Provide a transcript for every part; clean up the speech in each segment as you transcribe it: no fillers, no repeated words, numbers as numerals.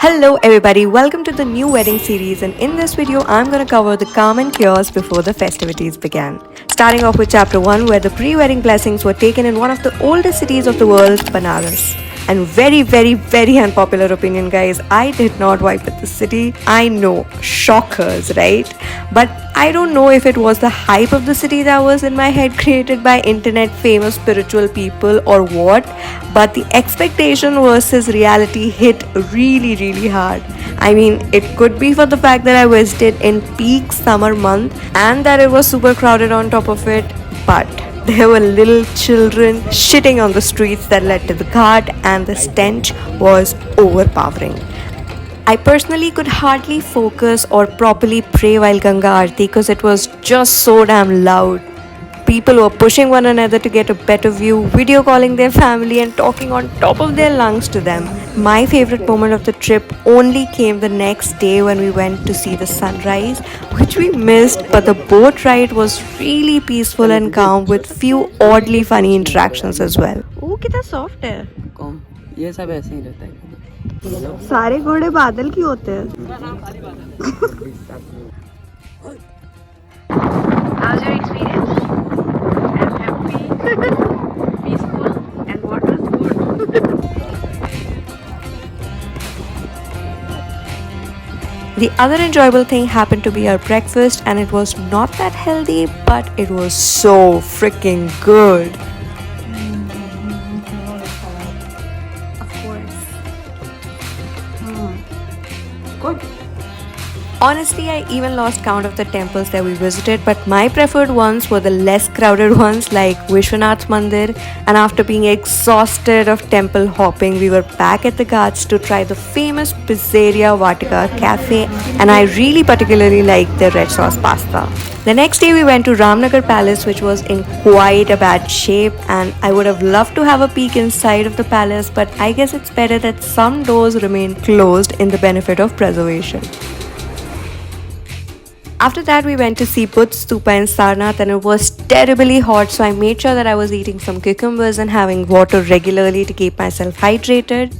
Hello everybody, welcome to the new wedding series, and in this video I'm going to cover the calm and chaos before the festivities began. Starting off with chapter 1 where the pre-wedding blessings were taken in one of the oldest cities of the world, Banaras. And very unpopular opinion guys, I did not vibe with the city. I know, shockers, right? But I don't know if it was the hype of the city that was in my head created by internet famous spiritual people or what, but the expectation versus reality hit really hard. I mean, it could be for the fact that I visited in peak summer month and that it was super crowded on top of it, but there were little children shitting on the streets that led to the ghat, and the stench was overpowering. I personally could hardly focus or properly pray while Ganga Aarti because it was just so damn loud. People were pushing one another to get a better view, video calling their family and talking on top of their lungs to them. My favorite moment of the trip only came the next day when we went to see the sunrise, which we missed, but the boat ride was really peaceful and calm with few oddly funny interactions as well. Oh, कितना soft है. कौन? ये सब ऐसे ही रहता है. सारे घोड़े बादल की होते हैं. How's your experience? I'm happy, peaceful, and water is good. The other enjoyable thing happened to be our breakfast, and it was not that healthy, but it was so freaking good. Of course. Good. Honestly, I even lost count of the temples that we visited, but my preferred ones were the less crowded ones like Vishwanath Mandir, and after being exhausted of temple hopping, we were back at the ghats to try the famous Pizzeria Vatica cafe, and I really particularly liked their red sauce pasta. The next day we went to Ramnagar Palace, which was in quite a bad shape, and I would have loved to have a peek inside of the palace, but I guess it's better that some doors remain closed in the benefit of preservation. After that, we went to see Buddha Stupa in Sarnath, and it was terribly hot, so I made sure that I was eating some cucumbers and having water regularly to keep myself hydrated.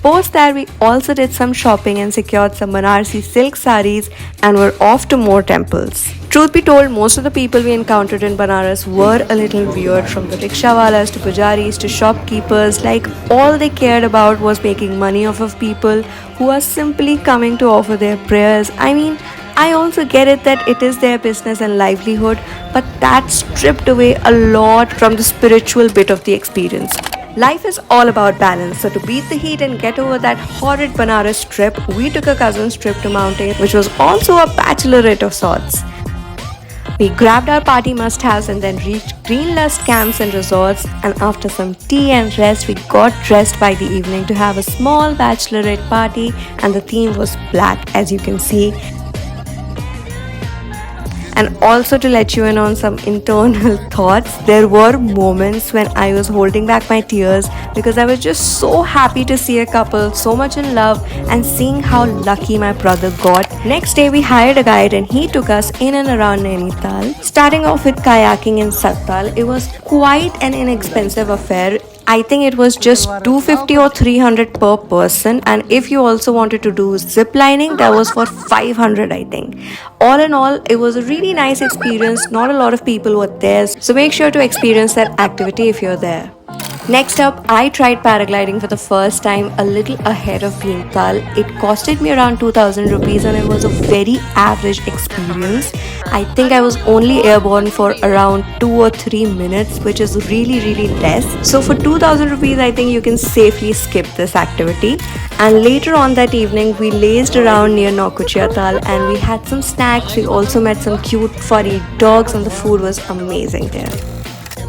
Post that, we also did some shopping and secured some Banarsi silk saris and were off to more temples. Truth be told, most of the people we encountered in Banaras were a little weird, from the rickshawalas to pujaris to shopkeepers. Like, all they cared about was making money off of people who are simply coming to offer their prayers. I mean, I also get it that it is their business and livelihood, but that stripped away a lot from the spiritual bit of the experience. Life is all about balance, so to beat the heat and get over that horrid Banaras trip, we took a cousin's trip to mountain, which was also a bachelorette of sorts. We grabbed our party must-haves and then reached green lust camps and resorts, and after some tea and rest, we got dressed by the evening to have a small bachelorette party, and the theme was black, as you can see. And also, to let you in on some internal thoughts, there were moments when I was holding back my tears because I was just so happy to see a couple so much in love and seeing how lucky my brother got. Next day, we hired a guide and he took us in and around Nainital. Starting off with kayaking in Satpal, it was quite an inexpensive affair. I think it was just 250 or 300 per person, and if you also wanted to do zip lining, that was for 500 I think. All in all, it was a really nice experience. Not a lot of people were there, so make sure to experience that activity if you're there. Next up, I tried paragliding for the first time a little ahead of Bhimtal. It costed me around 2000 rupees and it was a very average experience. I think I was only airborne for around 2 or 3 minutes, which is really less. So for 2000 rupees, I think you can safely skip this activity. And later on that evening, we lazed around near Naukuchiatal and we had some snacks. We also met some cute furry dogs and the food was amazing there.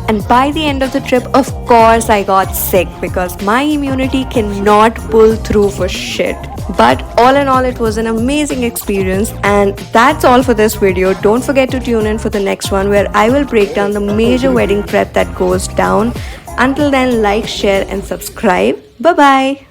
And by the end of the trip, of course, I got sick because my immunity cannot pull through for shit. But all in all, it was an amazing experience, and that's all for this video. Don't forget to tune in for the next one where I will break down the major wedding prep that goes down. Until then, like, share and subscribe. Bye-bye.